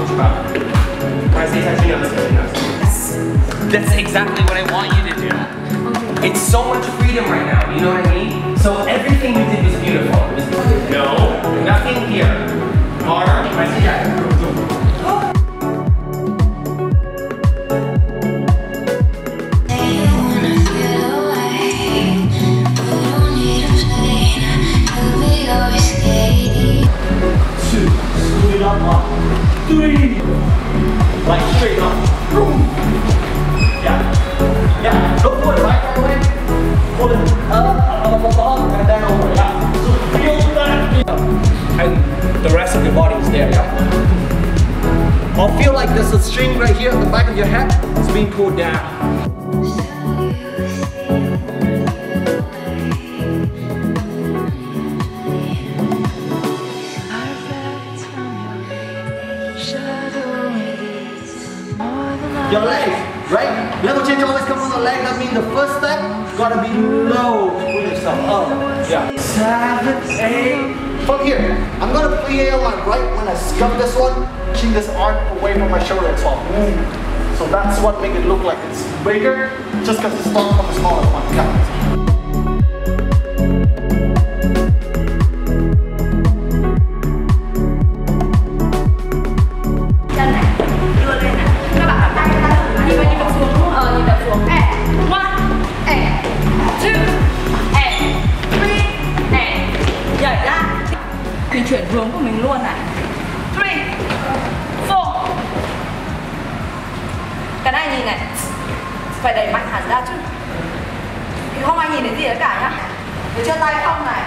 tu parles. Ouais, c'est ça, That's exactly what I want you to do. It's so much freedom right now, you know what I mean? So everything you did was beautiful. No, nothing here. Arm, I see that. Three. Like straight up. Yeah. Yeah. Don't pull it right away. Pull it up, and then over. Yeah. So feel that. And the rest of your body is there. Yeah. Or feel like there's a string right here at the back of your head. It's being pulled down. Your legs, right? Level change always comes on the leg. That means the first step gotta be low. Pull yourself up. Yeah. 7, 8. From here, I'm gonna plie on my right when I scuff this one. Keep this arm away from my shoulder as well. So that's what makes it look like it's bigger, just because it's not from the smallest one. Yeah. Mình chuyển hướng của mình luôn này. 3, 4. Cái này nhìn này, phải đẩy mạnh hẳn ra chứ. Thì không ai nhìn thấy gì cả nhá. Để cho tay không này.